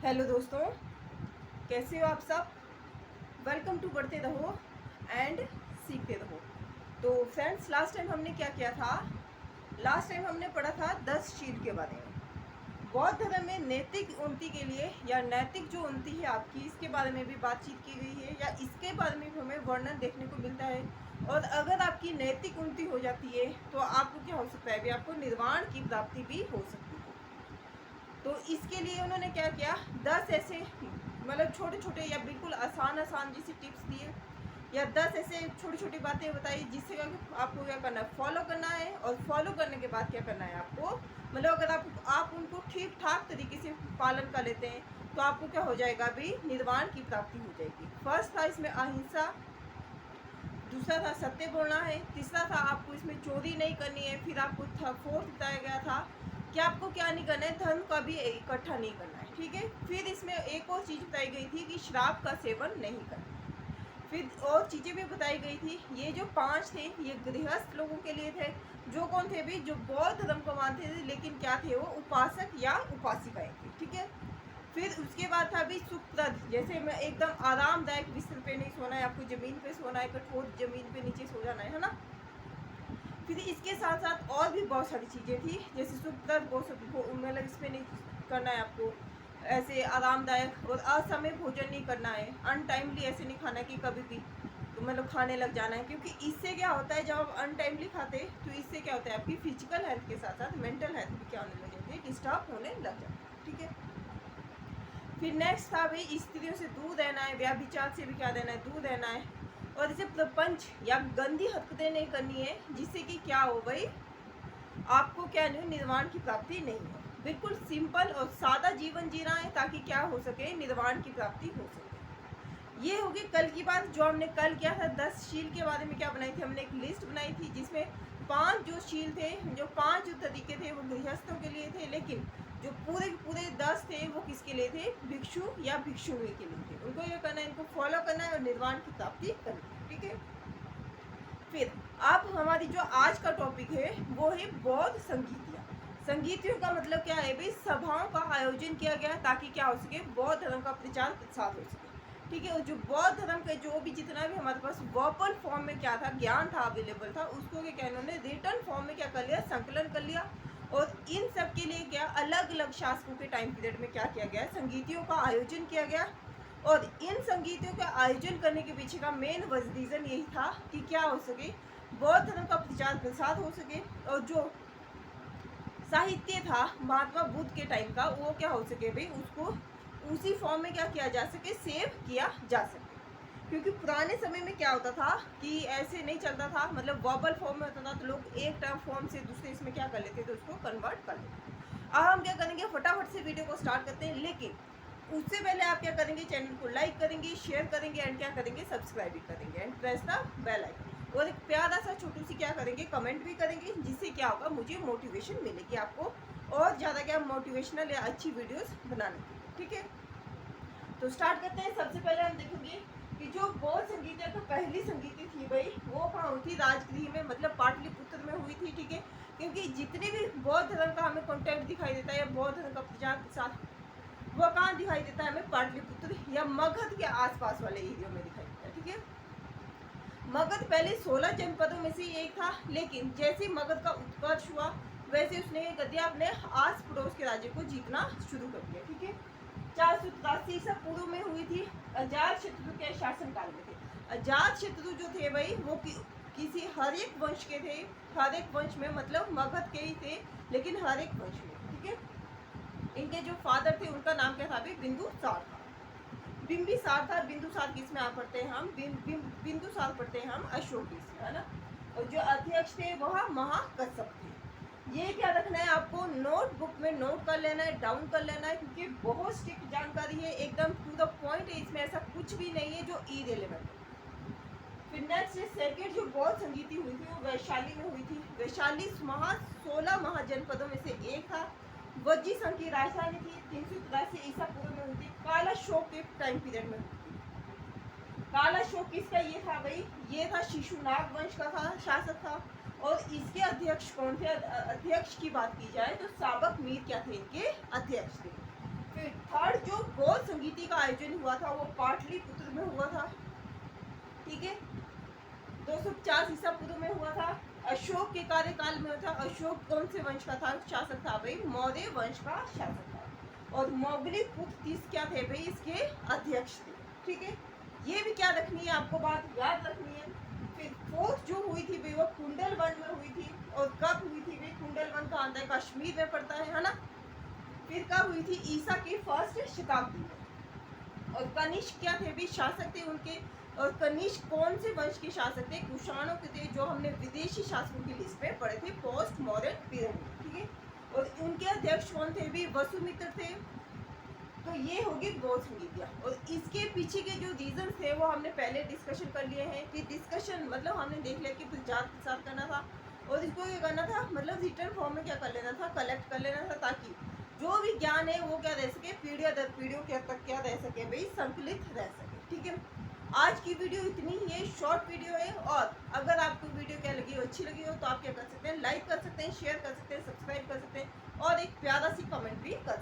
Hello दोस्तों, कैसे हो आप सब। वेलकम टू पढ़ते रहो एंड सीखते रहो। तो फ्रेंड्स, लास्ट टाइम हमने क्या किया था। लास्ट टाइम हमने पढ़ा था 10 शील के बारे में। बौद्ध धर्म में नैतिक उन्नति के लिए या नैतिक जो उन्नति है आपकी, इसके बारे में भी बातचीत की गई है या इसके बारे में भी हमें वर्णन देखने को मिलता है। और अगर आपकी नैतिक उन्नति हो जाती है तो आपको क्या हो सकता है, भी आपको निर्वाण की प्राप्ति भी हो सकती है। तो इसके लिए उन्होंने क्या किया, 10 ऐसे मतलब छोटे छोटे या बिल्कुल आसान आसान जैसी टिप्स दिए या 10 ऐसे छोटी छोटी बातें बताई जिससे आपको क्या करना है, फॉलो करना है। और फॉलो करने के बाद क्या करना है आपको, मतलब अगर आप उनको ठीक ठाक तरीके से पालन कर लेते हैं तो आपको क्या हो जाएगा, भी निर्वाण की प्राप्ति हो जाएगी। फर्स्ट था इसमें अहिंसा, दूसरा था सत्य बोलना है, तीसरा था आपको इसमें चोरी नहीं करनी है, फिर आपको फोर्थ बताया गया था कि आपको क्या नहीं करना है, धन का भी इकट्ठा नहीं करना है, ठीक है। फिर इसमें एक और चीज़ बताई गई थी कि शराब का सेवन नहीं करना। फिर और चीज़ें भी बताई गई थी। ये जो 5 थे ये गृहस्थ लोगों के लिए थे, जो कौन थे भी, जो बौद्ध धर्म को मानते थे लेकिन क्या थे, वो उपासक या उपासिकाएं थे, ठीक है। फिर उसके बाद था भी सुखप्रद, जैसे मैं एकदम आरामदायक बिस्तर पे नहीं सोना है, आपको ज़मीन पे सोना है, कठोर ज़मीन पे नीचे सो जाना है ना। फिर इसके साथ साथ और भी बहुत सारी चीज़ें थी, जैसे सुखप्रद मतलब इसमें नहीं करना है आपको, ऐसे आरामदायक और असमय भोजन नहीं करना है, अनटाइमली ऐसे नहीं खाना कि कभी भी तो मतलब खाने लग जाना है, क्योंकि इससे क्या होता है, जब आप अनटाइमली खाते तो इससे क्या होता है, आपकी फिजिकल हेल्थ के साथ साथ मेंटल हेल्थ भी क्या होने लग जाती है, डिस्टर्ब होने लग जाती है, ठीक है। फिर नेक्स्ट था भाई, स्त्रियों से दूर रहना है, व्याभिचार से भी क्या रहना है, दूर रहना है। और इसे प्रपंच या गंदी हरकतें नहीं करनी है, जिससे कि क्या हो भाई, आपको क्या नहीं, निर्वाण की प्राप्ति नहीं हो। बिल्कुल सिंपल और सादा जीवन जीना है ताकि क्या हो सके, निर्वाण की प्राप्ति हो सके। ये होगी कल की बात। जो हमने कल किया था 10 शील के बारे में क्या बनाई थी, हमने एक लिस्ट बनाई थी जिसमें 5 जो शील थे, जो 5 जो तरीके थे वो गृहस्थों के लिए थे, लेकिन जो पूरे पूरे 10 थे वो किसके लिए थे, भिक्षु या भिक्षुणी के लिए थे। उनको ये करना है, इनको फॉलो करना है और निर्वाण की प्राप्ति करनी है, ठीक है। फिर अब हमारी जो आज का टॉपिक है वो है बौद्ध संगीतियाँ। संगीतियों का मतलब क्या है भाई, सभाओं का आयोजन किया गया ताकि क्या हो सके, बौद्ध धर्म का प्रचार प्रसार हो सके, ठीक है। और जो बौद्ध धर्म का जो भी जितना भी हमारे पास वर्बल फॉर्म में क्या था, ज्ञान था, अवेलेबल था, उसको क्या कहना, उन्होंने रिटर्न फॉर्म में क्या कर लिया, संकलन कर लिया। और इन सब के लिए क्या अलग अलग शासकों के टाइम पीरियड में क्या किया गया, संगीतियों का आयोजन किया गया। और इन संगीतों का आयोजन करने के पीछे का मेन रीज़न यही था कि क्या हो सके, बौद्ध धर्म का प्रचार प्रसार हो सके। और जो साहित्य था महात्मा बुद्ध के टाइम का, वो क्या हो सके भाई, उसको उसी फॉर्म में क्या किया जा सके, सेव किया जा सके। क्योंकि पुराने समय में क्या होता था कि ऐसे नहीं चलता था, मतलब वर्बल फॉर्म में होता था तो लोग एक टर्म फॉर्म से दूसरे इसमें क्या कर लेते थे, उसको कन्वर्ट कर लेते। अब हम क्या करेंगे, फटाफट से वीडियो को स्टार्ट करते हैं, लेकिन उससे पहले आप क्या करेंगे, चैनल को लाइक करेंगे, शेयर करेंगे एंड क्या करेंगे, सब्सक्राइब भी करेंगे and press the bell icon. और एक प्यारा सा छोटू सी क्या करेंगे, कमेंट भी करेंगे, जिससे क्या होगा, मुझे मोटिवेशन मिलेगी आपको और ज़्यादा क्या मोटिवेशनल या अच्छी वीडियोस बनाने की, ठीक है। तो स्टार्ट करते हैं। सबसे पहले हम देखेंगे कि जो बौद्ध संगीत है, तो पहली संगीत थी भाई, वो कहाँ हुई थी, राजगृह में, मतलब पाटलिपुत्र में हुई थी, ठीक है। क्योंकि जितने भी बौद्ध धर्म का हमें कॉन्टेंट दिखाई देता है या बौद्ध धर्म का प्रचार प्रसार, वो कहाँ दिखाई देता है हमें, पाटलिपुत्र या मगध के आसपास वाले एरिया में दिखाई देता है, ठीक है। मगध पहले 16 जनपदों में से एक था, लेकिन जैसे मगध का उत्कर्ष हुआ वैसे उसने गद्या अपने आस पड़ोस के राज्य को जीतना शुरू कर दिया, ठीक है। 483 ईसा पूर्व में हुई थी, अजात शत्रु के शासनकाल में थे। अजात शत्रु जो थे भाई, वो किसी हर एक वंश के थे, हर एक वंश में, मतलब मगध के ही थे लेकिन हर एक वंश में, ठीक है। इनके जो फादर थे उनका नाम क्या था भाई, बिंदुसार था। बिंबिसार था, बिंदुसार किसमें आप पढ़ते हैं, हम बिंदुसार पढ़ते हैं हम अशोक इसमें, है ना। और जो अध्यक्ष थे वह महाकश्यप थे। ये क्या रखना है आपको, नोटबुक में नोट कर लेना है, डाउन कर लेना है, क्योंकि बहुत स्ट्रिक्ट जानकारी है, एकदम टू द पॉइंट है, इसमें ऐसा कुछ भी नहीं है जो इरेलेवेंट है। फिर नेक्स्ट सेकेंड जो बौद्ध संगीति हुई थी वो वैशाली में हुई थी। वैशाली 16 महाजनपदों में से एक था। वज्जी संघ की राजधानी थी, 383 ईसा पूर्व में हुई थी, काला शोक के टाइम पीरियड में हुई थी। काला शोक किसका ये था भाई, ये था शिशुनाग वंश का था, शासक था। और इसके अध्यक्ष कौन थे, अध्यक्ष की बात की जाए तो साबक मीर क्या थे, इनके अध्यक्ष थे। फिर थर्ड जो गौड़ संगीति का आयोजन हुआ था वो पाटलिपुत्र में हुआ था, ठीक है, 250 ईसा पूर्व में हुआ था। अशोक के कार्यकाल में था। अशोक कौन से वंश का था, शासक था भाई, मौर्य वंश का शासक था। और मोगली पुत्र क्या थे भाई, इसके अध्यक्ष थे, ठीक है। ये भी क्या रखनी है आपको, बात याद रखनी है। फिर फोर्थ जो हुई थी भाई वो कुंडलवन में हुई थी। और कब हुई थी भाई, कुंडलवन का आता है कश्मीर में पड़ता है ना। फिर कब हुई थी, ईसा की फर्स्ट शताब्दी में। और कनिष्क क्या थे भी, शासक थे उनके। और कनिष्क कौन से वंश के शासक थे, कुषाणों के थे, जो हमने विदेशी शासकों की लिस्ट में पढ़े थे पोस्ट मॉडर्न पीरियड में, ठीक है। और उनके अध्यक्ष कौन थे भी, वसुमित्र थे। तो ये होगी गौड़ संगीतिया। और इसके पीछे के जो रीजन थे वो हमने पहले डिस्कशन कर लिए हैं। कि डिस्कशन मतलब हमने देख लिया कि विचार के साथ करना था। और इसको क्या करना था, मतलब रिटर्न फॉर्म में क्या कर लेना था, कलेक्ट कर लेना था, ताकि जो भी ज्ञान है वो क्या रह सके, पीढ़ियों दर पीढ़ियों क्या तक क्या रह सके भाई, संकलित रह सके, ठीक है। आज की वीडियो इतनी ही है, शॉर्ट वीडियो है। और अगर आपको वीडियो क्या लगी हो, अच्छी लगी हो, तो आप क्या कर सकते हैं, लाइक कर सकते हैं, शेयर कर सकते हैं, सब्सक्राइब कर सकते हैं और एक प्यारा सी कमेंट भी कर